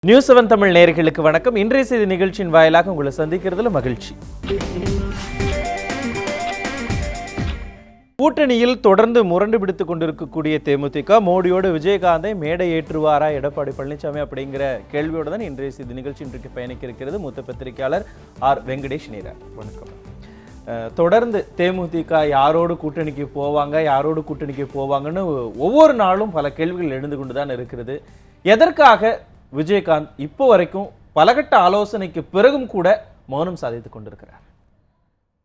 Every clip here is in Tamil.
நியூஸ் 7 தமிழ் நேயர்களுக்கு வணக்கம். இன்றைய செய்தி நிகழ்ச்சியின் வாயிலாக உங்களை சந்திக்கிறதுல மகிழ்ச்சி. கூட்டணியில் தொடர்ந்து முரண்டு பிடித்துக் கொண்டிருக்கக்கூடிய தேமுதிக மோடியோடு விஜயகாந்தை மேடை ஏற்றுவாரா எடப்பாடி பழனிசாமி அப்படிங்கிற கேள்வியோடு தான் இன்றைய செய்தி நிகழ்ச்சி இன்றைக்கு பயணிக்க இருக்கிறது. மூத்த பத்திரிகையாளர் ஆர் வெங்கடேஷ் நீரா, வணக்கம். தொடர்ந்து தேமுதிக யாரோடு கூட்டணிக்கு போவாங்கன்னு ஒவ்வொரு நாளும் பல கேள்விகள் எழுந்து கொண்டு தான் இருக்கிறது. எதற்காக விஜயகாந்த் இப்போ வரைக்கும் பலகட்ட ஆலோசனைக்கு பிறகும் கூட மௌனம் சாதித்துக் கொண்டிருக்கிறார்?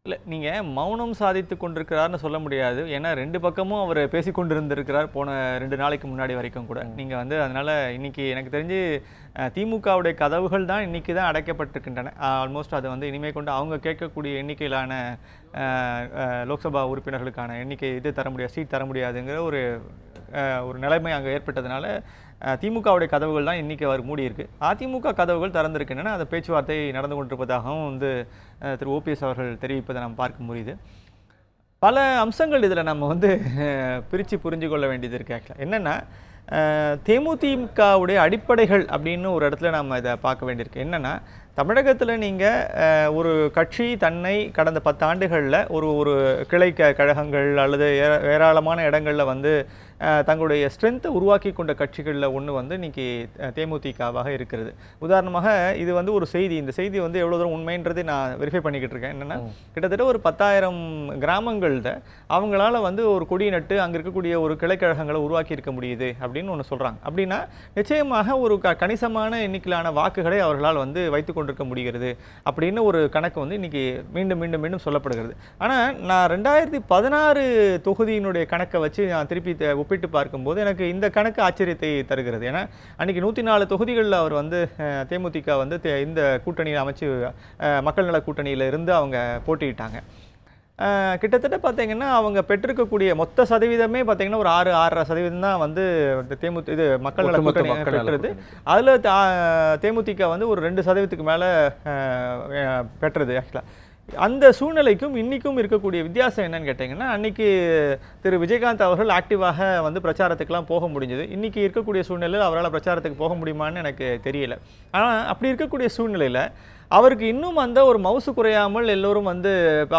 இல்லை, நீங்கள் மௌனம் சாதித்து கொண்டிருக்கிறார்னு சொல்ல முடியாது. ஏன்னா ரெண்டு பக்கமும் அவர் பேசிக்கொண்டிருந்திருக்கிறார் போன 2 நாளைக்கு முன்னாடி வரைக்கும் கூட. நீங்கள் அதனால் இன்றைக்கி எனக்கு தெரிஞ்சு திமுகவுடைய கதவுகள் தான் இன்றைக்கி தான் அடைக்கப்பட்டிருக்கின்றன. ஆல்மோஸ்ட் அது இனிமேல் கொண்டு அவங்க கேட்கக்கூடிய எண்ணிக்கையிலான லோக்சபா உறுப்பினர்களுக்கான எண்ணிக்கை சீட் தர முடியாதுங்கிற ஒரு நிலைமை அங்கே ஏற்பட்டதுனால திமுகவுடைய கதவுகள் தான் இன்றைக்கி அவர் மூடியிருக்கு. அதிமுக கதவுகள் திறந்திருக்கின்றன. அந்த பேச்சுவார்த்தை நடந்து கொண்டிருப்பதாகவும் திரு ஓபிஎஸ் அவர்கள் தெரிவிப்பதை நம்ம பார்க்க முடியுது. பல அம்சங்கள் இதில் நம்ம பிரித்து புரிஞ்சு கொள்ள வேண்டியது இருக்குது. ஆக்சுவலாக என்னென்னா, தேமுதிகவுடைய அடிப்படைகள் அப்படின்னு ஒரு இடத்துல நம்ம இதை பார்க்க வேண்டியிருக்கு. என்னென்னா, தமிழகத்தில் நீங்கள் ஒரு கட்சி தன்னை கடந்த 10 ஆண்டுகளில் ஒரு கிளை கழகங்கள் அல்லது ஏராளமான இடங்களில் தங்களுடைய ஸ்ட்ரென்த்தை உருவாக்கி கொண்ட கட்சிகளில் ஒன்று இன்றைக்கி தேமுதிகவாக இருக்கிறது. உதாரணமாக இது ஒரு செய்தி. இந்த செய்தி எவ்வளோ தூரம் உண்மைன்றதை நான் வெரிஃபை பண்ணிக்கிட்டு இருக்கேன். என்னென்னா, கிட்டத்தட்ட ஒரு 10,000 கிராமங்களில் அவங்களால ஒரு கொடி நட்டு அங்கே இருக்கக்கூடிய ஒரு கிளைக்கழகங்களை உருவாக்கி இருக்க முடியுது அப்படின்னு ஒன்று சொல்கிறாங்க. அப்படின்னா நிச்சயமாக ஒரு கணிசமான எண்ணிக்கையிலான வாக்குகளை அவர்களால் வைத்து கொண்டிருக்க முடிகிறது அப்படின்னு ஒரு கணக்கு இன்றைக்கி மீண்டும் மீண்டும் மீண்டும் சொல்லப்படுகிறது. ஆனால் நான் 2016 தொகுதியினுடைய கணக்கை வச்சு நான் திருப்பி ஒப்பிட்டு பார்க்கும்போது எனக்கு இந்த கணக்கு ஆச்சரியத்தை தருகிறது. ஏன்னா அன்றைக்கி 104 தொகுதிகளில் அவர் தேமுதிக இந்த கூட்டணியில் அமைச்சு மக்கள் நல கூட்டணியில் இருந்து அவங்க போட்டியிட்டாங்க. கிட்டத்தட்ட பார்த்தீங்கன்னா அவங்க பெற்றிருக்கக்கூடிய மொத்த சதவீதமே பார்த்தீங்கன்னா ஒரு 6-6.5% தான் மக்கள் நல கூட்டணி பெற்றது. அதில் தேமுதிக ஒரு 2% மேலே பெற்றது. ஆக்சுவலாக அந்த சூழ்நிலைக்கும் இன்றைக்கும் இருக்கக்கூடிய வித்தியாசம் என்னன்னு கேட்டிங்கன்னா, அன்றைக்கி திரு விஜயகாந்த் அவர்கள் ஆக்டிவாக பிரச்சாரத்துக்கெலாம் போக முடிஞ்சது. இன்றைக்கி இருக்கக்கூடிய சூழ்நிலையில் அவரால் பிரச்சாரத்துக்கு போக முடியுமான்னு எனக்கு தெரியல. ஆனால் அப்படி இருக்கக்கூடிய சூழ்நிலையில் அவருக்கு இன்னும் ஒரு மவுசு குறையாமல் எல்லோரும்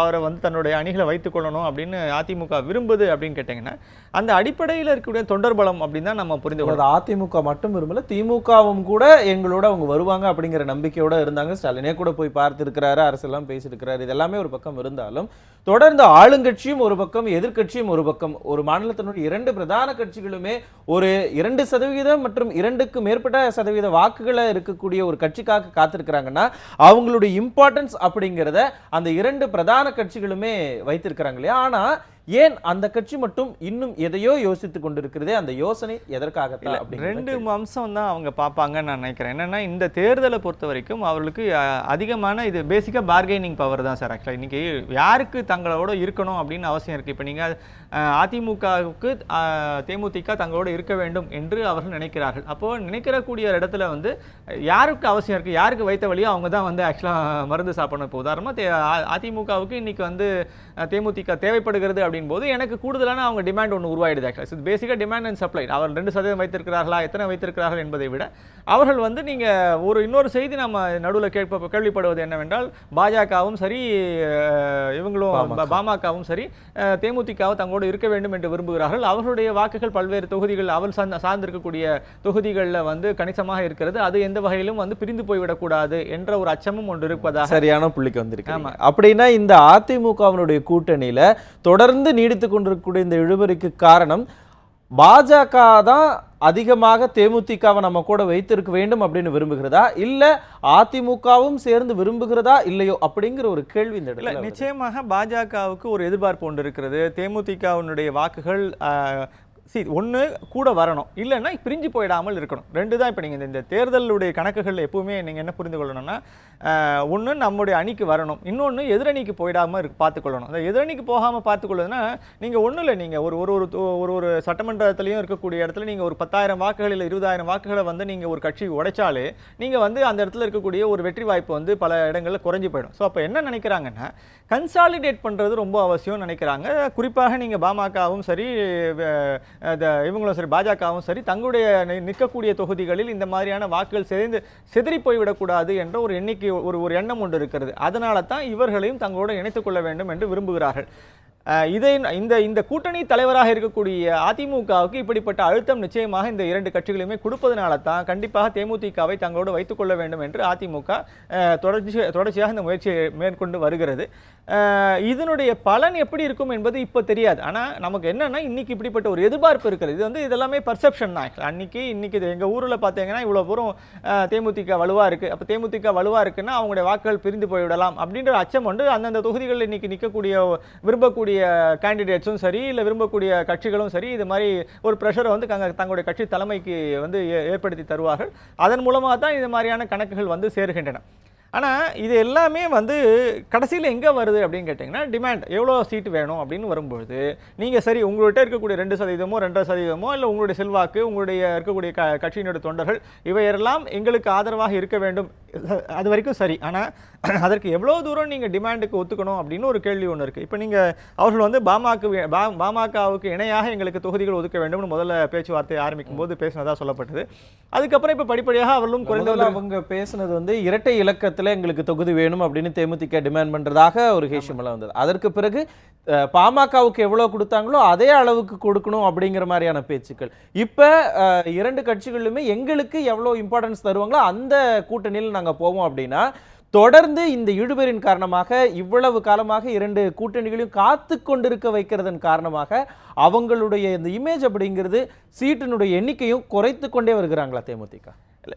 அவரை தன்னுடைய அணிகளை வைத்துக் கொள்ளணும் அப்படின்னு அதிமுக விரும்புது அப்படின்னு கேட்டிங்கன்னா, அந்த அடிப்படையில் இருக்கக்கூடிய தொண்டர் பலம் அப்படின்னு தான் நம்ம புரிந்து கொள்ளலாம். அதிமுக மட்டும் விரும்பல, திமுகவும் கூட எங்களோட அவங்க வருவாங்க அப்படிங்கிற நம்பிக்கையோட இருந்தாங்க. ஸ்டாலினே கூட போய் பார்த்துருக்கிறாரு, அரசெல்லாம் பேசியிருக்கிறாரு. இதெல்லாமே ஒரு பக்கம் இருந்தாலும் தொடர்ந்து ஆளுங்கட்சியும் ஒரு பக்கம், எதிர்கட்சியும் ஒரு பக்கம், ஒரு மாநிலத்தினுடைய 2 பிரதான கட்சிகளுமே ஒரு 2% மற்றும் 2க்கு மேற்பட்ட சதவீத வாக்குகளை இருக்கக்கூடிய ஒரு கட்சிக்காக காத்திருக்கிறாங்கன்னா அவங்களுடைய இம்பார்ட்டன்ஸ் அப்படிங்கிறத அந்த 2 பிரதான கட்சிகளுமே வைத்திருக்கிறாங்க இல்லையா? ஆனா ஏன் அந்த கட்சி மட்டும் இன்னும் எதையோ யோசித்துக் கொண்டிருக்கிறதே? அந்த யோசனை எதற்காக? 2 அம்சம் தான் அவங்க பார்ப்பாங்கன்னு நான் நினைக்கிறேன். என்னென்னா, இந்த தேர்தலை பொறுத்த வரைக்கும் அவர்களுக்கு அதிகமான இது பேசிக்காக பார்கெனிங் பவர் தான் சார். ஆக்சுவலாக இன்றைக்கி யாருக்கு தங்களோட இருக்கணும் அப்படின்னு அவசியம் இருக்குது. இப்போ நீங்கள் அதிமுகவுக்கு தேமுதிக தங்களோடு இருக்க வேண்டும் என்று அவர்கள் நினைக்கிறார்கள். அப்போது நினைக்கிறக்கூடிய இடத்துல யாருக்கு அவசியம் இருக்குது, யாருக்கு வைத்த வழியோ அவங்க தான் ஆக்சுவலாக மருந்து சாப்பிடணும். இப்போ உதாரணமாக அதிமுகவுக்கு இன்றைக்கி தேமுதிக தேவைப்படுகிறது அப்படின் போது எனக்கு கூடுதலான அவங்க டிமாண்ட் ஒன்று உருவாயிடுது. ஆக்சுவலாக பேசிக்காக டிமாண்ட் அண்ட் சப்ளை. அவர் 2% வைத்திருக்கிறார்களா, எத்தனை வைத்திருக்கிறார்கள் என்பதை விட அவர்கள் நீங்கள் இன்னொரு செய்தி நம்ம நடுவில் கேள்விப்படுவது என்னவென்றால், பாஜகவும் சரி இவங்களும் பாமகவும் சரி தேமுதிகவை தங்களோடு இருக்க வேண்டும் என்று விரும்புகிறார்கள். அவர்களுடைய வாக்குகள் பல்வேறு தொகுதிகள் அவள் சார்ந்திருக்கக்கூடிய தொகுதிகளில் கணிசமாக இருக்கிறது. அது எந்த வகையிலும் பிரிந்து போய்விடக்கூடாது என்ற ஒரு அச்சமும் ஒன்று இருப்பதாக சரியான புள்ளிக்கு வந்திருக்கு. அப்படின்னா இந்த அதிமுகவினுடைய கூட்டணியில தொடர்ந்து நீடித்துக் கொண்டிருக்கக்கூடிய இந்த இழுபறிக்கு காரணம் பாஜக தான் அதிகமாக தேமுதிகவை நம்ம கூட வைத்திருக்க வேண்டும் அப்படின்னு விரும்புகிறதா, இல்ல அதிமுகவும் சேர்ந்து விரும்புகிறதா இல்லையோ அப்படிங்கிற ஒரு கேள்வி இந்த இடத்துல. நிச்சயமாக பாஜகவுக்கு ஒரு எதிர்பார்ப்பு ஒன்று இருக்கிறது. தேமுதிகவினுடைய வாக்குகள் ஒன்று கூட வரணும், இல்லைன்னா பிரிஞ்சு போயிடாமல் இருக்கணும். 2 தான். இப்போ நீங்கள் இந்த தேர்தலுடைய கணக்குகள் எப்பவுமே நீங்கள் என்ன புரிந்து கொள்ளணும்னா, ஒன்று நம்முடைய அணிக்கு வரணும், இன்னொன்று எதிரணிக்கு போயிடாமல் பார்த்துக்கொள்ளணும். அந்த எதிரணிக்கு போகாமல் பார்த்துக்கொள்ளுதுன்னா நீங்கள் ஒன்றும் இல்லை, நீங்கள் ஒரு சட்டமன்றத்திலையும் இருக்கக்கூடிய இடத்துல நீங்கள் ஒரு 10,000 வாக்குகள் இல்லை 20,000 வாக்குகளை நீங்கள் ஒரு கட்சி உடைச்சாலே நீங்கள் அந்த இடத்துல இருக்கக்கூடிய ஒரு வெற்றி வாய்ப்பு பல இடங்களில் குறைஞ்சி போயிடும். ஸோ அப்போ என்ன நினைக்கிறாங்கன்னா, கன்சாலிடேட் பண்ணுறது ரொம்ப அவசியம் நினைக்கிறாங்க. குறிப்பாக நீங்கள் பாமகவும் சரி இவங்களும் சரி பாஜகவும் சரி தங்களுடைய நிற்கக்கூடிய தொகுதிகளில் இந்த மாதிரியான வாக்குகள் சிதறி போய்விடக்கூடாது என்ற ஒரு எண்ணிக்கை ஒரு எண்ணம் ஒன்று இருக்கிறது. அதனால தான் இவர்களையும் தங்களோடு இணைத்துக் கொள்ள வேண்டும் என்று விரும்புகிறார்கள். இதை இந்த கூட்டணி தலைவராக இருக்கக்கூடிய அதிமுகவுக்கு இப்படிப்பட்ட அழுத்தம் நிச்சயமாக இந்த இரண்டு கட்சிகளையுமே கொடுப்பதனால தான் கண்டிப்பாக தேமுதிகவை தங்களோடு வைத்துக் கொள்ள வேண்டும் என்று அதிமுக தொடர்ச்சியாக இந்த முயற்சியை மேற்கொண்டு வருகிறது. இதனுடைய பலன் எப்படி இருக்கும் என்பது இப்போ தெரியாது. ஆனால் நமக்கு என்னன்னா இன்னைக்கு இப்படிப்பட்ட ஒரு எதிர்பார்ப்பு இருக்கிறது. இது இதெல்லாமே பர்செப்ஷன் தான். இன்னைக்கு எங்கள் ஊரில் பார்த்தீங்கன்னா இவ்வளோ தூரம் தேமுதிக வலுவாக இருக்குது. அப்போ தேமுதிக வலுவாக இருக்குன்னா அவங்களுடைய வாக்குகள் பிரிந்து போய்விடலாம் அப்படின்ற அச்சம் வந்து அந்தந்த தொகுதிகளில் இன்னைக்கு நிற்கக்கூடிய விரும்பக்கூடிய கேண்டிடேட்ஸும் சரி இல்லை விரும்பக்கூடிய கட்சிகளும் சரி இது மாதிரி ஒரு ப்ரெஷரை வந்து தங்களுடைய கட்சி தலைமைக்கு வந்து ஏற்படுத்தி தருவார்கள். அதன் மூலமாக தான் இது மாதிரியான கணக்குகள் வந்து சேருகின்றன. ஆனால் இது எல்லாமே வந்து கடைசியில் எங்கே வருது அப்படின்னு கேட்டிங்கன்னா டிமாண்ட் எவ்வளோ சீட்டு வேணும் அப்படின்னு வரும்பொழுது நீங்கள் சரி உங்கள்கிட்ட இருக்கக்கூடிய 2% 2% இல்லை உங்களுடைய செல்வாக்கு உங்களுடைய இருக்கக்கூடிய கட்சியினுடைய தொண்டர்கள் இவையெல்லாம் எங்களுக்கு ஆதரவாக இருக்க வேண்டும், அது வரைக்கும் சரி. ஆனால் அதற்கு எவ்வளோ தூரம் நீங்கள் டிமாண்டுக்கு ஒத்துக்கணும் அப்படின்னு ஒரு கேள்வி ஒன்று இருக்குது. இப்போ நீங்கள் அவர்கள் வந்து பாமகவுக்கு இணையாக எங்களுக்கு தொகுதிகள் ஒதுக்க வேண்டும்னு முதல்ல பேச்சுவார்த்தை ஆரம்பிக்கும் போது பேசினதாக சொல்லப்பட்டது. அதுக்கப்புறம் இப்போ படிப்படியாக அவர்களும் குறைந்த அவங்க பேசினது வந்து இரட்டை இலக்கத்தில் எங்களுக்கு தொகுதி வேணும் அப்படின்னு தேமுதிக டிமாண்ட் பண்ணுறதாக ஒரு ஹேஷமெல்லாம் வந்தது. அதற்கு பிறகு பாமகவுக்கு எவ்வளோ கொடுத்தாங்களோ அதே அளவுக்கு கொடுக்கணும் அப்படிங்கிற மாதிரியான பேச்சுக்கள். இப்போ இரண்டு கட்சிகளுமே எங்களுக்கு எவ்வளோ இம்பார்ட்டன்ஸ் தருவாங்களோ அந்த கூட்டணியில் நாங்கள் போவோம் அப்படின்னா தொடர்ந்து இந்த இழுபறியின் காரணமாக இவ்வளவு காலமாக இரண்டு கூட்டணிகளையும் காத்து கொண்டிருக்க வைக்கிறதன் காரணமாக அவங்களுடைய இந்த இமேஜ் அப்படிங்கிறது சீட்டினுடைய எண்ணிக்கையும் குறைத்து கொண்டே வருகிறாங்களா தேமுதிக?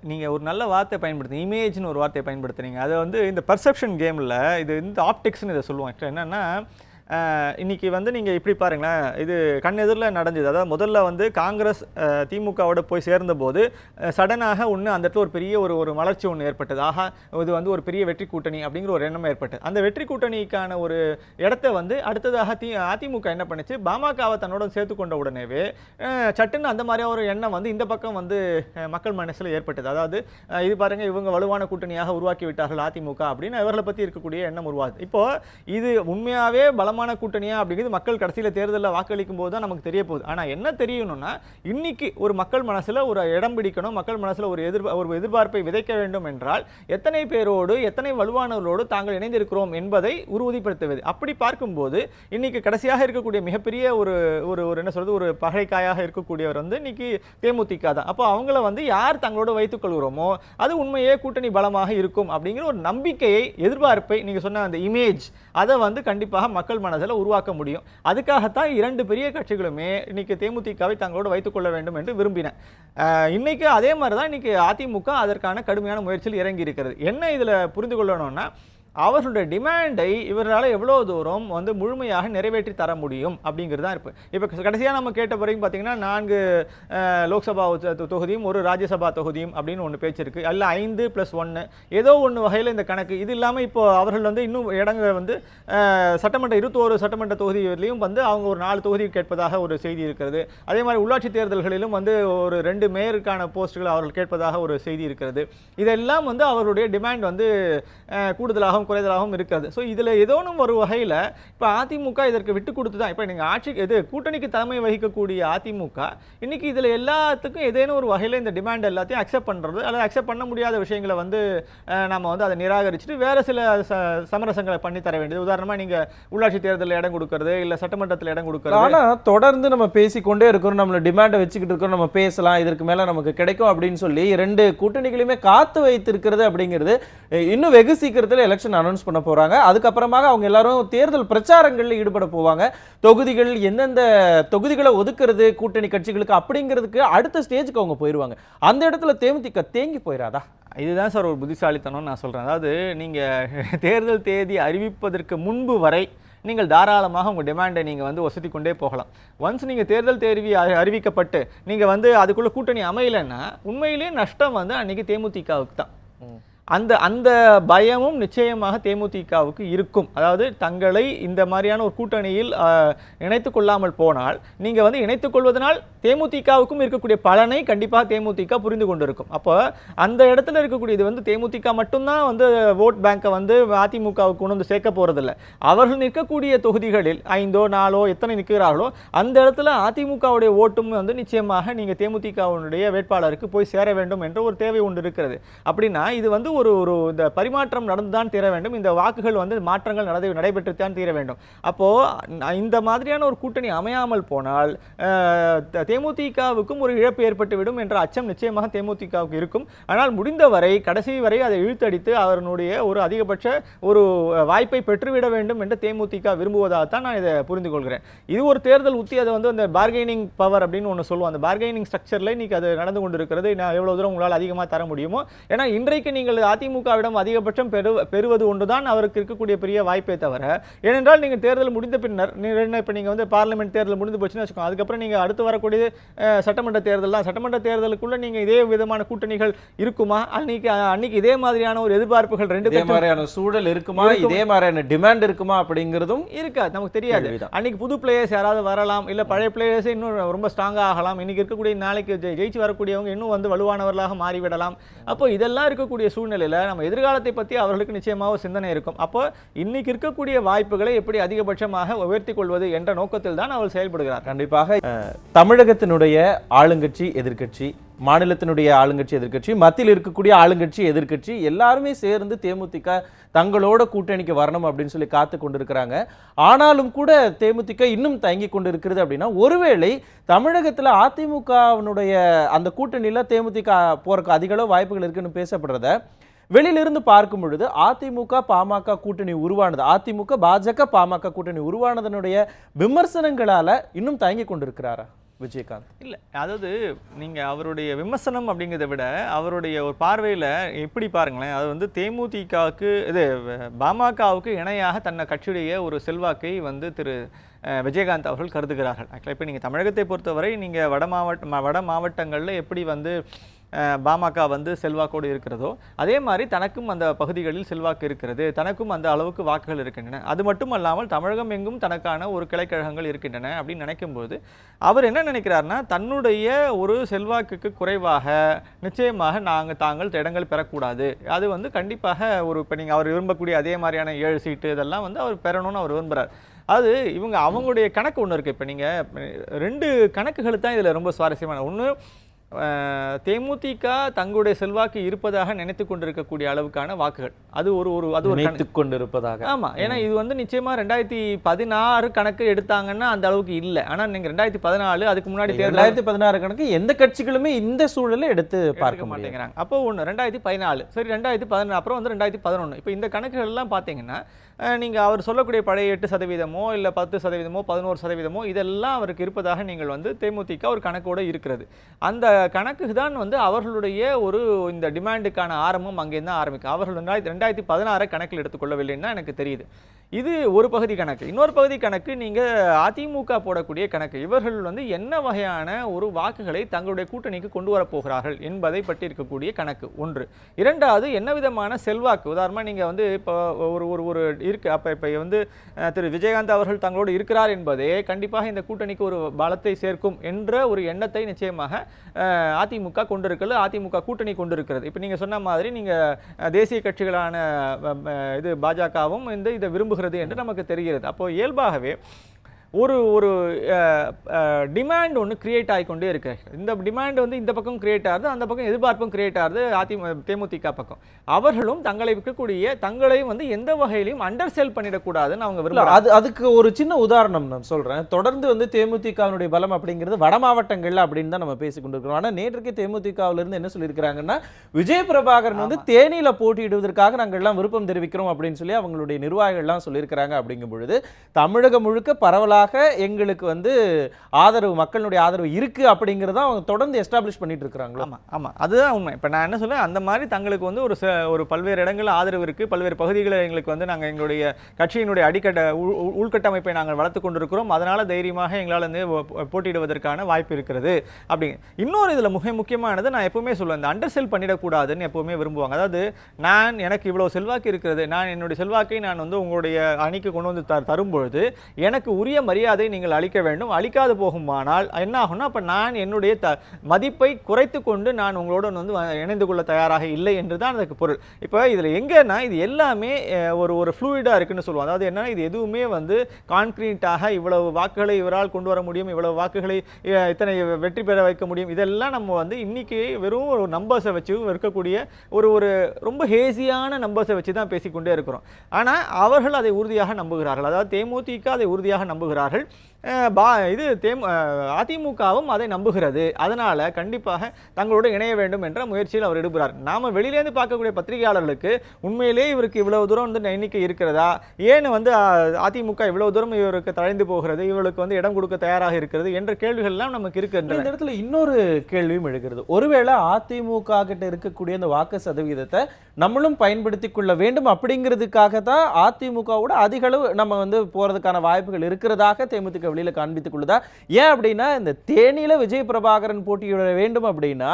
நீங்கள் ஒரு நல்ல வார்த்தை பயன்படுத்துங்க, இமேஜ்னு ஒரு வார்த்தையை பயன்படுத்துறீங்க. அது வந்து இந்த பர்செப்ஷன் கேமில் இது இந்த ஆப்டிக்ஸ்னு இதை சொல்லுவோம். ஆக்சுவலாக என்னென்னா இன்றைக்கி வந்து நீங்கள் இப்படி பாருங்களேன், இது கண்ணெதிரில் நடந்தது. அதாவது முதல்ல வந்து காங்கிரஸ் திமுகவோட போய் சேர்ந்தபோது சடனாக அந்த இடத்துல ஒரு பெரிய ஒரு மலர்ச்சி ஒன்று ஏற்பட்டது. ஆஹா, இது வந்து ஒரு பெரிய வெற்றி கூட்டணி அப்படிங்கிற ஒரு எண்ணம் ஏற்பட்டது. அந்த வெற்றி கூட்டணிக்கான ஒரு இடத்த வந்து அடுத்ததாக அதிமுக என்ன பண்ணிச்சு, பாமகவை தன்னோட சேர்த்து கொண்ட உடனேவே சட்டுன்னு அந்த மாதிரியான ஒரு எண்ணம் வந்து இந்த பக்கம் வந்து மக்கள் மனசில் ஏற்பட்டது. அதாவது இது பாருங்கள் இவங்க வலுவான கூட்டணியாக உருவாக்கி விட்டார்கள் அதிமுக அப்படின்னு இவர்களை பற்றி இருக்கக்கூடிய எண்ணம் உருவாது. இப்போது இது உண்மையாகவே பலமான கூட்டணியா அப்படிங்கிறது மக்கள் கடைசியில் தேர்தலில் வாக்களிக்கும் போது தான் நமக்கு தெரிய போகுது. ஆனால் என்ன தெரியணும்னா இன்னைக்கு ஒரு மக்கள் மனசில் ஒரு இடம் பிடிக்கணும், மக்கள் மனசில் ஒரு எதிர்பார்ப்பை விதைக்க வேண்டும் என்றால் எத்தனை பேரோடு எத்தனை வலுவானவர்களோடு தாங்கள் இணைந்திருக்கிறோம் என்பதை உறுதிப்படுத்துவது. அப்படி பார்க்கும்போது இன்னைக்கு கடைசியாக இருக்கக்கூடிய மிகப்பெரிய ஒரு என்ன சொல்றது ஒரு பகைக்காயாக இருக்கக்கூடியவர் வந்து இன்னைக்கு தேமுதிக தான். அப்போ அவங்கள வந்து யார் தங்களோடு வைத்துக் கொள்கிறோமோ அது உண்மையே கூட்டணி பலமாக இருக்கும் அப்படிங்கிற ஒரு நம்பிக்கையை எதிர்பார்ப்பை நீங்கள் சொன்ன அந்த இமேஜ் அதை வந்து கண்டிப்பாக மக்கள் மனதில் உருவாக்க முடியும். அதுக்காகத்தான் இரண்டு பெரிய கட்சிகளுமே இன்னைக்கு தேமுதிகவை தங்களோடு வைத்துக் கொள்ள வேண்டும் என்று விரும்பின. இன்னைக்கு அதே மாதிரி தான் இன்னைக்கு அதிமுக அதற்கான கடுமையான முயற்சியில் இறங்கி இருக்கிறது. என்ன இதில் புரிந்து கொள்ளணும்னா அவர்களுடைய டிமாண்டை இவரால் எவ்வளோ தூரம் வந்து முழுமையாக நிறைவேற்றி தர முடியும் அப்படிங்கிறது தான் இருப்பு. இப்போ கடைசியாக நம்ம கேட்ட பிறகு பார்த்தீங்கன்னா 4 லோக்சபா தொகுதியும் ஒரு ராஜ்யசபா தொகுதியும் அப்படின்னு ஒன்று பேச்சு இருக்குது. அல்ல 5+1 ஏதோ ஒன்று வகையில் இந்த கணக்கு. இது இல்லாமல் இப்போ அவர்கள் வந்து இன்னும் இடங்கள் வந்து சட்டமன்ற 21 சட்டமன்ற தொகுதியிலையும் வந்து அவங்க ஒரு 4 தொகுதி கேட்பதாக ஒரு செய்தி இருக்கிறது. அதே மாதிரி உள்ளாட்சி தேர்தல்களிலும் வந்து ஒரு 2 மேயருக்கான போஸ்ட்டுகள் அவர்கள் கேட்பதாக ஒரு செய்தி இருக்கிறது. இதெல்லாம் வந்து அவருடைய டிமாண்ட் வந்து கூடுதலாக குறைதலாகவும் இருக்கிறது. ஸோ இதில் ஏதோனும் ஒரு வகையில் இப்போ அதிமுக இதற்கு விட்டு கொடுத்து தான் இப்போ நீங்கள் ஆட்சி கூட்டணிக்கு தலைமை வகிக்கக்கூடிய அதிமுக இன்னைக்கு இதில் எல்லாத்துக்கும் ஏதேனும் ஒரு வகையில் இந்த டிமாண்ட் எல்லாத்தையும் அக்செப்ட் பண்ணுறது அல்லது அக்செப்ட் பண்ண முடியாத விஷயங்களை வந்து நம்ம வந்து அதை நிராகரிச்சுட்டு வேறு சில சமரசங்களை பண்ணி தர வேண்டியது. உதாரணமாக நீங்கள் உள்ளாட்சி தேர்தலில் இடம் கொடுக்கறது இல்லை சட்டமன்றத்தில் இடம் கொடுக்கறது. ஆனால் தொடர்ந்து நம்ம பேசிக்கொண்டே இருக்கிறோம், நம்மளை டிமாண்டை வச்சுக்கிட்டு இருக்கிறோம், நம்ம பேசலாம், இதற்கு மேலே நமக்கு கிடைக்கும் அப்படின்னு சொல்லி 2 கூட்டணிகளையுமே காத்து வைத்திருக்கிறது அப்படிங்கிறது இன்னும் வெகு சீக்கிரத்தில் எலெக்ஷன் அனௌன்ஸ் பண்ண போறாங்க. அதுக்கப்புறமாக அவங்க எல்லாரும் தேர்தல் பிரச்சாரங்களில் ஈடுபட போவாங்க. தொகுதிகள் எந்தெந்த தொகுதிகளை ஒதுக்குறது கூட்டணி கட்சிகளுக்கு அப்படிங்கிறதுக்கு அடுத்த ஸ்டேஜுக்கு அவங்க போயிடுவாங்க. அந்த இடத்துல தேமுதிக தேங்கி போயிடாதா? இதுதான் சார் ஒரு புத்திசாலித்தனம் நான் சொல்கிறேன். அதாவது நீங்கள் தேர்தல் தேதி அறிவிப்பதற்கு முன்பு வரை நீங்கள் தாராளமாக உங்கள் டிமாண்டை நீங்கள் வந்து வசதி கொண்டே போகலாம். ஒன்ஸ் நீங்கள் தேர்தல் தேர்வி அறிவிக்கப்பட்டு நீங்கள் வந்து அதுக்குள்ளே கூட்டணி அமையலைன்னா உண்மையிலேயே நஷ்டம் வந்து அன்றைக்கி தேமுதிகவுக்கு தான். அந்த அந்த பயமும் நிச்சயமாக தேமுதிகவுக்கு இருக்கும். அதாவது தங்களை இந்த மாதிரியான ஒரு கூட்டணியில் இணைத்துக் கொள்ளாமல் போனால் நீங்கள் வந்து இணைத்துக் கொள்வதனால் தேமுதிகவுக்கும் இருக்கக்கூடிய பலனை கண்டிப்பாக தேமுதிக புரிந்து கொண்டிருக்கும். அப்போ அந்த இடத்துல இருக்கக்கூடிய இது வந்து தேமுதிக மட்டும்தான் வந்து ஓட் பேங்கை வந்து அதிமுகவுக்கு கொண்டு வந்து சேர்க்க போறதில்லை. அவர்கள் நிற்கக்கூடிய தொகுதிகளில் 5ஓ 4ஓ எத்தனை நிற்கிறார்களோ அந்த இடத்துல அதிமுகவுடைய ஓட்டும் வந்து நிச்சயமாக நீங்கள் தேமுதிகவுடைய வேட்பாளருக்கு போய் சேர வேண்டும் என்ற ஒரு தேவை ஒன்று இருக்கிறது. அப்படின்னா இது வந்து ஒரு ஒரு இந்த பரிமாற்றம் நடந்துதான் தீர வேண்டும். இந்த வாக்குகள் வந்து மாற்றங்கள் நடைபெற்றுத்தான் தீர வேண்டும். அப்போ இந்த மாதிரியான ஒரு கூட்டணி அமையாமல் போனால் தேமுதிகவுக்கும் ஒரு இழப்பு ஏற்பட்டுவிடும் என்ற அச்சம் நிச்சயமாக தேமுதிகவுக்கு இருக்கும். ஆனால் முடிந்தவரை கடைசி வரை அதை இழுத்தடித்து அவர்களுடைய ஒரு அதிகபட்ச ஒரு வாய்ப்பை பெற்றுவிட வேண்டும் என்று தேமுதிக விரும்புவதாகத்தான் நான் இதை புரிந்து கொள்கிறேன். இது ஒரு தேர்தல் உத்தி. அதை வந்து அந்த பார்கெனிங் பவர் அப்படின்னு ஒன்று சொல்லுவோம். அந்த பார்கெனிங் ஸ்ட்ரக்சர்ல இன்னைக்கு அது நடந்து கொண்டிருக்கிறது. நான் எவ்வளவு தூரம் உங்களால் அதிகமாக தர முடியுமோ, ஏன்னா இன்றைக்கு நீங்கள் அதிமுகவிடம் அதிகபட்சம் பெறுவது ஒன்றுதான் அவருக்கு இருக்கக்கூடிய பெரிய வாய்ப்பே தவிர, ஏனென்றால் நீங்கள் தேர்தல் முடிந்த பின்னர் இப்போ நீங்கள் வந்து பார்லிமெண்ட் தேர்தல் முடிந்து போச்சுன்னு வச்சுக்கோங்க, அதுக்கப்புறம் நீங்கள் அடுத்து வரக்கூடிய சட்டமன்ற தேர்தல் தான். சட்டமன்ற தேர்தலுக்குள்ள நீங்கள் இதே விதமான கூட்டணிகள் இருக்குமா? அன்னைக்கு இதே மாதிரியான ஒரு எதிர்பார்ப்புகள் ரெண்டு மாதிரியான சூழல் இருக்குமா, இதே மாதிரியான டிமாண்ட் இருக்குமா அப்படிங்கிறதும் இருக்காது, நமக்கு தெரியாது. அன்னைக்கு புது பிளேயர்ஸ் யாராவது வரலாம், இல்ல பழைய பிளேயர்ஸ் இன்னும் ரொம்ப ஸ்ட்ராங்கா ஆகலாம். இன்னைக்கு இருக்கக்கூடிய நாளைக்கு ஜெயிச்சு வரக்கூடியவங்க இன்னும் வந்து வலுவானவர்களாக மாறிவிடலாம். அப்போ இதெல்லாம் இருக்கக்கூடிய சூழ்நிலையில நம்ம எதிர்காலத்தை பற்றி அவர்களுக்கு நிச்சயமாக சிந்தனை இருக்கும். அப்போ இன்னைக்கு இருக்கக்கூடிய வாய்ப்புகளை எப்படி அதிகபட்சமாக உயர்த்தி கொள்வது என்ற நோக்கத்தில் தான் அவர் செயல்படுகிறார். கண்டிப்பாக தமிழகத்தினுடைய ஆளுங்கட்சி எதிர்க்கட்சி, மாநிலத்தினுடைய ஆளுங்கட்சி எதிர்க்கட்சி, மத்தியில் இருக்கக்கூடிய ஆளுங்கட்சி எதிர்க்கட்சி எல்லாருமே சேர்ந்து தேமுதிக தங்களோட கூட்டணிக்கு வரணும் அப்படின்னு சொல்லி காத்து கொண்டிருக்கிறாங்க. ஆனாலும் கூட தேமுதிக இன்னும் தயங்கி கொண்டு இருக்கிறது. அப்படின்னா ஒருவேளை தமிழகத்தில் அதிமுகவினுடைய அந்த கூட்டணியில் தேமுதிக போறதுக்கு அதிக அளவு வாய்ப்புகள் இருக்குன்னு பேசப்படுறத வெளியிலிருந்து பார்க்கும் பொழுது அதிமுக பாமக கூட்டணி உருவானது, அதிமுக பாஜக பாமக கூட்டணி உருவானதனுடைய விமர்சனங்களால இன்னும் தயங்கி கொண்டிருக்கிறாரா விஜயகாந்த்? இல்லை, அதாவது நீங்கள் அவருடைய விமர்சனம் அப்படிங்கிறத விட அவருடைய ஒரு பார்வையில் எப்படி பாருங்களேன், அது வந்து தேமுதிகவுக்கு இது பாமகவுக்கு இணையாக தன்னை கட்சியுடைய ஒரு செல்வாக்கை வந்து திரு விஜயகாந்த் அவர்கள் கருதுகிறார்கள். ஆக்சுவலாக இப்போ நீங்கள் தமிழகத்தை பொறுத்தவரை நீங்கள் வட மாவட்டங்களில் எப்படி வந்து பாமக வந்து செல்வாக்கோடு இருக்கிறதோ அதே மாதிரி தனக்கும் அந்த பகுதிகளில் செல்வாக்கு இருக்கிறது, தனக்கும் அந்த அளவுக்கு வாக்குகள் இருக்கின்றன. அது மட்டும் அல்லாமல் தமிழகம் எங்கும் தனக்கான ஒரு கிளைக்கழகங்கள் இருக்கின்றன அப்படின்னு நினைக்கும்போது அவர் என்ன நினைக்கிறார்னா, தன்னுடைய ஒரு செல்வாக்குக்கு குறைவாக நிச்சயமாக தாங்கள் இடங்கள் பெறக்கூடாது. அது வந்து கண்டிப்பாக ஒரு இப்போ நீங்கள் அவர் விரும்பக்கூடிய அதே மாதிரியான 7 சீட்டு இதெல்லாம் வந்து அவர் பெறணும்னு அவர் விரும்புகிறார். அது அவங்களுடைய கணக்கு ஒன்று இருக்குது. இப்போ நீங்கள் 2 கணக்குகள் தான் இதில் ரொம்ப சுவாரஸ்யமான ஒன்று. தேமுதிக தங்களுடைய செல்வாக்கு இருப்பதாக நினைத்து கொண்டிருக்கக்கூடிய அளவுக்கான வாக்குகள் அது ஒரு கொண்டிருப்பதாக. ஆமா, ஏன்னா இது வந்து நிச்சயமா 2016 கணக்கு எடுத்தாங்கன்னா அந்த அளவுக்கு இல்லை. ஆனா நீங்க 2014 அதுக்கு முன்னாடி 2016 கணக்கு எந்த கட்சிகளுமே இந்த சூழலை எடுத்து பார்க்க மாட்டேங்கிறாங்க. அப்போ ஒன்று 2014, சரி 2014 அப்புறம் வந்து 2011. இப்போ இந்த கணக்குகள் எல்லாம் பார்த்தீங்கன்னா நீங்கள் அவர் சொல்லக்கூடிய பழைய 8% இல்லை 10%, 11% இதெல்லாம் அவருக்கு இருப்பதாக நீங்கள் வந்து தேமுதிக ஒரு கணக்கோடு இருக்கிறது. அந்த கணக்கு தான் வந்து அவர்களுடைய ஒரு இந்த டிமாண்டுக்கான ஆரம்பம் அங்கே தான் ஆரம்பிக்கும். அவர்கள் 2016 கணக்கில் எடுத்துக்கொள்ளவில்லைன்னு தான் எனக்கு தெரியுது. இது ஒரு பகுதி கணக்கு. இன்னொரு பகுதி கணக்கு நீங்கள் அதிமுக போடக்கூடிய கணக்கு. இவர்கள் வந்து என்ன வகையான ஒரு வாக்குகளை தங்களுடைய கூட்டணிக்கு கொண்டு வரப்போகிறார்கள் என்பதை பற்றி இருக்கக்கூடிய கணக்கு ஒன்று. இரண்டாவது, என்ன விதமான செல்வாக்கு, உதாரணமாக நீங்கள் வந்து இப்போ ஒரு இருக்கு, அப்போ இப்போ வந்து திரு விஜயகாந்த் அவர்கள் தங்களோடு இருக்கிறார் என்பதே கண்டிப்பாக இந்த கூட்டணிக்கு ஒரு பலத்தை சேர்க்கும் என்ற ஒரு எண்ணத்தை நிச்சயமாக அதிமுக கொண்டிருக்கிறது, அதிமுக கூட்டணி கொண்டிருக்கிறது. இப்போ நீங்கள் சொன்ன மாதிரி நீங்கள் தேசிய கட்சிகளான இது பாஜகவும் இதை விரும்புகிறது என்று நமக்கு தெரிகிறது. அப்போ இயல்பாகவே ஒரு டிமாண்ட் ஒன்று கிரியேட் ஆகிக்கொண்டே இருக்கு. இந்த டிமாண்ட் வந்து இந்த பக்கம் கிரியேட் ஆகுது, அந்த பக்கம் எதிர்பார்ப்பும் கிரியேட் ஆகுது தேமுதிக பக்கம். அவர்களும் தங்களை விற்கக்கூடிய தங்களையும் வந்து எந்த வகையிலையும் அண்டர் செல் பண்ணிடக்கூடாதுன்னு அவங்க விரும்புறாங்க. அதுக்கு ஒரு சின்ன உதாரணம் நான் சொல்றேன். தொடர்ந்து வந்து தேமுதிகவினுடைய பலம் அப்படிங்கிறது வட மாவட்டங்கள்ல அப்படின்னு தான் நம்ம பேசிக்கொண்டிருக்கிறோம். ஆனா நேற்றுக்கு தேமுதிகவில இருந்து என்ன சொல்லியிருக்கிறாங்கன்னா, விஜய பிரபாகரன் வந்து தேனியில போட்டியிடுவதற்காக நாங்கள் எல்லாம் விருப்பம் தெரிவிக்கிறோம் அப்படின்னு சொல்லி அவங்களுடைய நிர்வாகிகள் எல்லாம் சொல்லியிருக்கிறாங்க. அப்படிங்கும் பொழுது தமிழகம் முழுக்க பரவலாக திமுகவுக்காக எங்களுக்கு வந்து ஆதரவு, மக்களுடைய ஆதரவு இருக்கு அப்படிங்கறத அவங்க தொடர்ந்து எஸ்டாப்ளிஷ் பண்ணிட்டு இருக்காங்களா? ஆமா ஆமா, அதுதான் உண்மை. இப்போ நான் என்ன சொல்றேன், அந்த மாதிரி தங்களுக்கு வந்து ஒரு பல்வேறு இடங்களில் ஆதரவு இருக்கு, பல்வேறு பகுதிகளில் எங்களுக்கு வந்து நாங்கள் எங்களுடைய கட்சியினுடைய உள்கட்டமைப்பை நாங்கள் வளர்த்து கொண்டிருக்கிறோம், அதனால தைரியமாக எங்களால் வந்து போட்டியிடுவதற்கான வாய்ப்பு இருக்கிறது அப்படிங்க. இன்னொரு இதில் முக்கியமானது, நான் எப்பவுமே சொல்லுவேன், இந்த அண்டர் செல் பண்ணிடக்கூடாதுன்னு எப்பவுமே விரும்புவாங்க. அதாவது எனக்கு இவ்வளவு செல்வாக்கு இருக்கிறது, நான் என்னுடைய செல்வாக்கை நான் வந்து உங்களுடைய அணிக்கு கொண்டு வந்து தரும்பொழுது எனக்கு உரிய மரியாதை நீங்கள் அளிக்க வேண்டும். அளிக்காது போகுமானால் என்ன ஆகும்னா, அப்ப நான் என்னுடைய மதிப்பை குறைத்து கொண்டு நான் உங்களோட வந்து இணைந்து கொள்ள தயாராக இல்லை என்றுதான் அதுக்கு பொருள். இப்போ இதுல எங்கன்னா இது எல்லாமே ஒரு ஃப்ளூயிடா இருக்குன்னு சொல்லுவோம். அதாவது என்ன, இது எதுவுமே வந்து கான்கிரீட்டாக இவ்வளவு வாக்குகளை இவரால் கொண்டு வர முடியும், இவ்வளவு வாக்குகளை இத்தனை வெற்றி பெற வைக்க முடியும், இதெல்லாம் நம்ம வந்து இன்னைக்கு வெறும் ஒரு நம்பர்ஸை வச்சு இருக்கக்கூடிய ஒரு ரொம்ப ஹேசியான நம்பர்ஸை வச்சு தான் பேசிக்கொண்டே இருக்கிறோம். ஆனா அவர்கள் அதை உறுதியாக நம்புகிறார்கள். அதாவது தேமுதிக அதை உறுதியாக நம்புகிறார்கள், அதிமுகவும் அதை நம்புகிறது. அதனால கண்டிப்பாக தங்களோடு இணைய வேண்டும் என்ற முயற்சியில் அவர் ஈடுபடுகிறார். நாம வெளியிலேருந்து பார்க்கக்கூடிய பத்திரிகையாளர்களுக்கு உண்மையிலே இவருக்கு இவ்வளவு தூரம் வந்து எண்ணிக்கை இருக்கிறதா, ஏன் வந்து அதிமுக இவ்வளவு தூரம் இவருக்கு தழைந்து போகிறது, இவருக்கு வந்து இடம் கொடுக்க தயாராக இருக்கிறது என்ற கேள்விகள் எல்லாம் நமக்கு இருக்கின்றன. இந்த இடத்துல இன்னொரு கேள்வியும் எழுகிறது. ஒருவேளை அதிமுக கிட்ட இருக்கக்கூடிய இந்த வாக்கு சதவீதத்தை நம்மளும் பயன்படுத்திக் கொள்ள வேண்டும் அப்படிங்கிறதுக்காக தான் அதிமுகவோட அதிக அளவு நம்ம வந்து போறதுக்கான வாய்ப்புகள் இருக்கிறதாக தேமுதிக வெளியில காண்பித்துக் கொள்ளுதா? ஏன் அப்படின்னா, இந்த தேனியில விஜய் பிரபாகரன் போட்டியிட வேண்டும் அப்படின்னா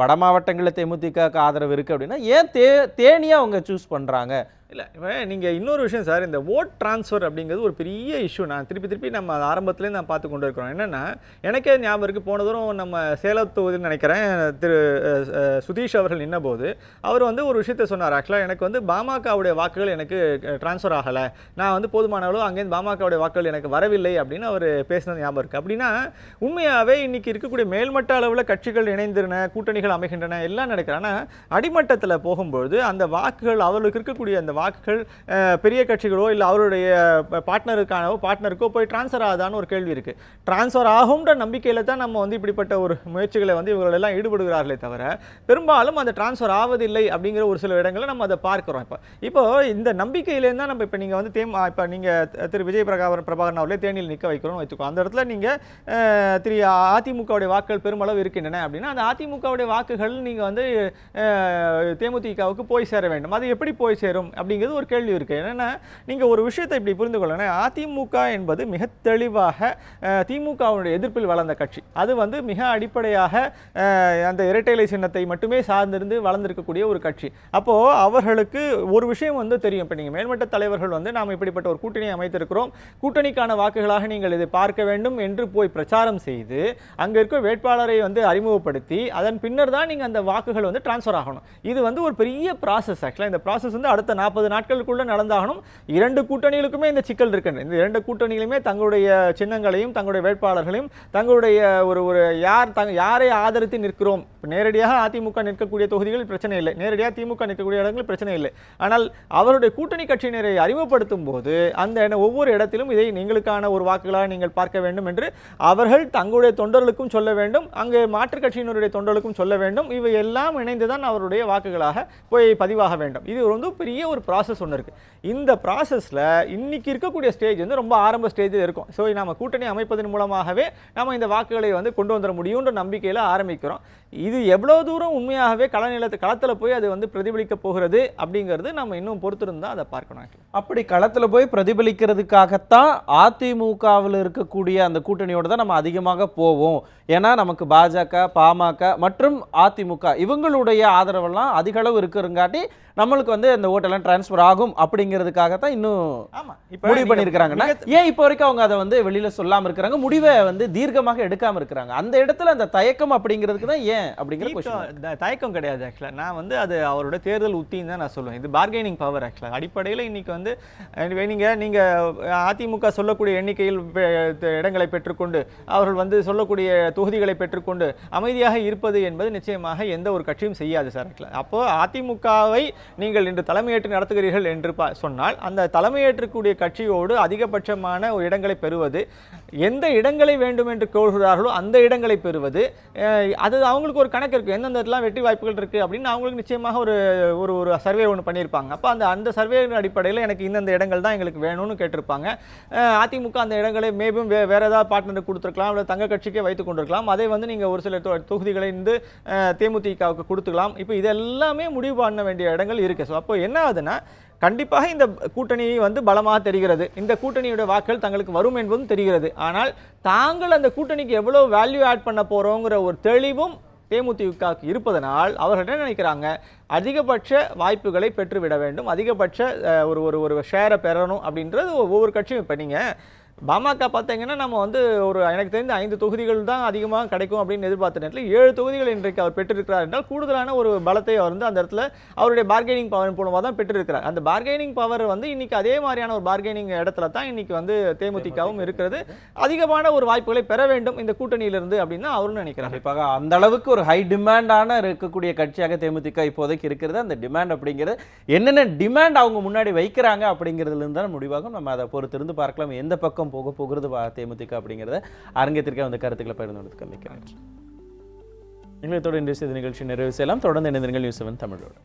வட மாவட்டங்களில் தேமுதிக ஆதரவு இருக்கு அப்படின்னா ஏன் தேனியை அவங்க சூஸ் பண்றாங்க? இல்லை, நீங்கள் இன்னொரு விஷயம் சார், இந்த ஓட் ட்ரான்ஸ்ஃபர் அப்படிங்கிறது ஒரு பெரிய இஷ்யூ. நான் திருப்பி நம்ம ஆரம்பத்துலேருந்து நான் பார்த்து கொண்டு இருக்கிறோம். என்னென்னா, எனக்கே ஞாபகம் இருக்குது, போன தூரம் நம்ம சேலம் தொகுதின்னு நினைக்கிறேன் திரு சுதீஷ் அவர்கள் நின்னபோது அவர் வந்து ஒரு விஷயத்தை சொன்னார். ஆக்சுவலாக எனக்கு வந்து பாமகவுடைய வாக்குகள் எனக்கு ட்ரான்ஸ்ஃபர் ஆகலை, நான் வந்து போதுமான அளவு அங்கேருந்து பாமகவுடைய வாக்குகள் எனக்கு வரவில்லை அப்படின்னு அவர் பேசினது ஞாபகம் இருக்குது. அப்படின்னா உண்மையாகவே இன்றைக்கி இருக்கக்கூடிய மேல்மட்ட அளவில் கட்சிகள் இணைந்திருன, கூட்டணிகள் அமைகின்றன, எல்லாம் நடக்கிறேன். ஆனால் அடிமட்டத்தில் போகும்பொழுது அந்த வாக்குகள் அவர்களுக்கு இருக்கக்கூடிய அந்த வாக்குகள் பெரிய கட்சிகளோ இல்லை அவருடைய பார்ட்னருக்கோ போய் டிரான்ஸ்ஃபர் ஆகுதான்னு ஒரு கேள்வி இருக்கு. டிரான்ஸ்ஃபர் ஆகும்ன்ற நம்பிக்கையில தான் நம்ம வந்து இப்படிப்பட்ட ஒரு முயற்சிகளை வந்து இவர்கள் எல்லாம் ஈடுபடுகிறார்களே தவிர பெரும்பாலும் அந்த டிரான்ஸ்ஃபர் ஆவதில்லை அப்படிங்கிற ஒரு சில இடங்களில் நம்ம அதை பார்க்கிறோம். இப்போ இந்த நம்பிக்கையிலேருந்து தான் நம்ம இப்போ நீங்கள் வந்து இப்போ நீங்கள் திரு விஜய் பிரபாகரன் அவர்களே தேனியில் நிற்க வைக்கிறோம்னு வச்சுக்கோ, அந்த இடத்துல நீங்கள் திரு அதிமுகவுடைய வாக்குகள் பெருமளவு இருக்கின்றன அப்படின்னா அந்த அதிமுகவுடைய வாக்குகள் நீங்கள் வந்து தேமுதிகவுக்கு போய் சேர வேண்டும். அது எப்படி போய் சேரும் அப்படிங்கிறது ஒரு கேள்வி இருக்கு. என்னன்னா, நீங்க ஒரு விஷயத்தை இப்படி புரிந்து கொள்ளணும், அதிமுக என்பது மிக தெளிவாக திமுகவுடைய எதிர்ப்பில் வளர்ந்த கட்சி. அது வந்து மிக அடிப்படையாக அந்த இரட்டைலை சின்னத்தை மட்டுமே சார்ந்திருந்து வளர்ந்திருக்கக்கூடிய ஒரு கட்சி. அப்போ அவர்களுக்கு ஒரு விஷயம் வந்து தெரியும். இப்போ நீங்க மேல்மட்ட தலைவர்கள் வந்து நாம் இப்படிப்பட்ட ஒரு கூட்டணியை அமைத்திருக்கிறோம், கூட்டணிக்கான வாக்குகளாக நீங்கள் இதை பார்க்க வேண்டும் என்று போய் பிரச்சாரம் செய்து அங்க இருக்க வேட்பாளரை வந்து அறிமுகப்படுத்தி அதன் பின்னர் தான் நீங்க அந்த வாக்குகள் வந்து டிரான்ஸ்ஃபர் ஆகணும். இது வந்து ஒரு பெரிய ப்ராசஸ். ஆக்சுவலாக இந்த ப்ராசஸ் வந்து அடுத்த 40 நாட்களுக்குள்ள நடந்தாகணும். இரண்டு கூட்டணிகளுக்குமே இந்த சிக்கல் இருக்கு. இந்த இரண்டு கூட்டணிகளுமே தங்களுடைய சின்னங்களையும் தங்களுடைய வேட்பாளர்களையும் தங்களுடைய யாரை ஆதரித்து நிற்கிறோம், நேரடியாக அதிமுக நிற்கக்கூடிய தொகுதிகள் பிரச்சனை இல்லை, நேரடியாக திமுக நிற்கக்கூடிய இடங்கள் பிரச்சனை இல்லை. ஆனால் அவருடைய கூட்டணி கட்சியினரை அறிமுகப்படுத்தும் போது அந்த ஒவ்வொரு இடத்திலும் இதை நீங்களுக்கான ஒரு வாக்குகளாக நீங்கள் பார்க்க வேண்டும் என்று அவர்கள் தங்களுடைய தொண்டர்களுக்கும் சொல்ல வேண்டும், அங்கே மாற்றுக் கட்சியினருடைய தொண்டர்களுக்கும் சொல்ல வேண்டும். இவை எல்லாம் இணைந்துதான் அவருடைய வாக்குகளாக போய் பதிவாக வேண்டும். இது வந்து பெரிய ஒரு ப்ராசஸ் ஒன்று இருக்கு. இந்த ப்ராசஸ்ல இன்னைக்கு இருக்கக்கூடிய ஸ்டேஜ் வந்து ரொம்ப ஆரம்ப ஸ்டேஜில் இருக்கும். ஸோ நம்ம கூட்டணி அமைப்பதன் மூலமாகவே நம்ம இந்த வாக்குகளை வந்து கொண்டு வந்துட முடியும்ன்ற நம்பிக்கையில் ஆரம்பிக்கிறோம். இது எவ்வளவு தூரம் உண்மையாகவே களத்தில் போய் அது வந்து பிரதிபலிக்க போகிறது அப்படிங்கிறது நம்ம இன்னும் பொறுத்திருந்தா அதை பார்க்கணும். அப்படி களத்தில் போய் பிரதிபலிக்கிறதுக்காகத்தான் அதிமுகவில் இருக்கக்கூடிய அந்த கூட்டணியோட தான் நம்ம அதிகமாக போவோம். ஏன்னா நமக்கு பாஜக, பாமக மற்றும் அதிமுக இவங்களுடைய ஆதரவெல்லாம் அதிக அளவு இருக்கிறங்காட்டி நம்மளுக்கு வந்து அந்த ஓட்டெல்லாம் டிரான்ஸ்ஃபர் ஆகும் அப்படிங்கிறதுக்காகத்தான் இன்னும் முடிவு பண்ணியிருக்கிறாங்கன்னா ஏன் இப்போ வரைக்கும் அவங்க அதை வந்து வெளியில சொல்லாம இருக்கிறாங்க, முடிவை வந்து தீர்க்கமாக எடுக்காம இருக்கிறாங்க? அந்த இடத்துல அந்த தயக்கம் அப்படிங்கிறதுக்கு தான் ஏன் அப்படிங்கிற தயக்கம் கிடையாது. ஆக்சுவலாக நான் வந்து அது அவரோட தேர்தல் உத்தின்னு தான் நான் சொல்லுவேன். இது பார்கெனிங் பவர். ஆக்சுவலாக அடிப்படையில் இன்னைக்கு வந்து நீங்க அதிமுக சொல்லக்கூடிய எண்ணிக்கையில் இடங்களை பெற்றுக்கொண்டு அவர்கள் வந்து சொல்லக்கூடிய தொகுதிகளை பெற்றுக்கொண்டு அமைதியாக இருப்பது என்பது நிச்சயமாக எந்த ஒரு கட்சியும் செய்யாது சார். அப்போ அதிமுகவை நீங்கள் இன்று தலைமையேற்று நடத்துகிறீர்கள் என்று சொன்னால் அந்த தலைமையேற்றக்கூடிய கட்சியோடு அதிகபட்சமான ஒரு இடங்களை பெறுவது, எந்த இடங்களை வேண்டும் என்று கோருகிறார்களோ அந்த இடங்களை பெறுவது, அது அவங்களுக்கு ஒரு கணக்கு இருக்குது, எந்தெந்த இடத்துல வெற்றி வாய்ப்புகள் இருக்குது அப்படின்னு அவங்களுக்கு நிச்சயமாக ஒரு ஒரு ஒரு சர்வே ஒன்று பண்ணியிருப்பாங்க. அப்போ அந்த சர்வேயின் அடிப்படையில் எனக்கு இந்தந்த இடங்கள் தான் எங்களுக்கு வேணும்னு கேட்டிருப்பாங்க. அதிமுக அந்த இடங்களை மேபும் வேற ஏதாவது பார்ட்னர் கொடுத்துருக்கலாம், இல்லை தங்க கட்சிக்கே வைத்துக் கொண்டிருக்கலாம். அதை வந்து நீங்கள் ஒரு சில தொகுதிகளை வந்து தேமுதிகவுக்கு கொடுத்துக்கலாம். இப்போ இதெல்லாமே முடிவு பண்ண வேண்டிய இடங்கள் இருக்குது. ஸோ அப்போ என்ன ஆகுதுன்னா, கண்டிப்பாக இந்த கூட்டணி வந்து பலமாக தெரிகிறது, இந்த கூட்டணியோட வாக்குகள் தங்களுக்கு வரும் என்பதும் தெரிகிறது. ஆனால் தாங்கள் அந்த கூட்டணிக்கு எவ்வளோ வேல்யூ ஆட் பண்ண போகிறோங்கிற ஒரு தெளிவும் தேமுதிகவுக்கு இருப்பதனால் அவர்கள் என்ன நினைக்கிறாங்க, அதிகபட்ச வாய்ப்புகளை பெற்றுவிட வேண்டும், அதிகபட்ச ஒரு ஷேரை பெறணும் அப்படின்றது ஒவ்வொரு கட்சியும். இப்போ நீங்கள் பாமக பார்த்தீங்கன்னா நம்ம வந்து எனக்கு தெரிந்த 5 தொகுதிகள் தான் அதிகமாக கிடைக்கும் அப்படின்னு எதிர்பார்த்த நேரத்தில் 7 தொகுதிகள் இன்றைக்கு அவர் பெற்றிருக்கிறார் என்றால் கூடுதலான ஒரு பலத்தை அவர் வந்து அந்த இடத்துல அவருடைய பார்கெனிங் பவர் மூலமாக தான் பெற்றிருக்கிறார். அந்த பார்கெனிங் பவர் வந்து இன்னைக்கு அதே மாதிரியான ஒரு பார்கெனிங் இடத்துல தான் இன்னைக்கு வந்து தேமுதிகவும் இருக்கிறது. அதிகமான ஒரு வாய்ப்புகளை பெற வேண்டும் இந்த கூட்டணியிலிருந்து அப்படின்னு அவரும் நினைக்கிறார். கண்டிப்பாக அந்த அளவுக்கு ஒரு ஹை டிமாண்டான இருக்கக்கூடிய கட்சியாக தேமுதிக இப்போதைக்கு இருக்கிறது. அந்த டிமாண்ட் அப்படிங்கிறது என்னென்ன டிமாண்ட் அவங்க முன்னாடி வைக்கிறாங்க அப்படிங்கிறதுல இருந்து தான் முடிவாகும். நம்ம அதை பொறுத்திருந்து பார்க்கலாம் எந்த பக்கம் போக போகிறது தேமுதிக அப்படிங்கிறத. அரங்கத்திற்கே வந்து கருத்துக்களை பகிர்ந்து மிக்க நன்றி. எங்களோட இன்றைய நிகழ்ச்சி நிறைவு செய்யலாம். தொடர்ந்து இணைந்திருங்கள் நியூஸ் 7 தமிழோடு.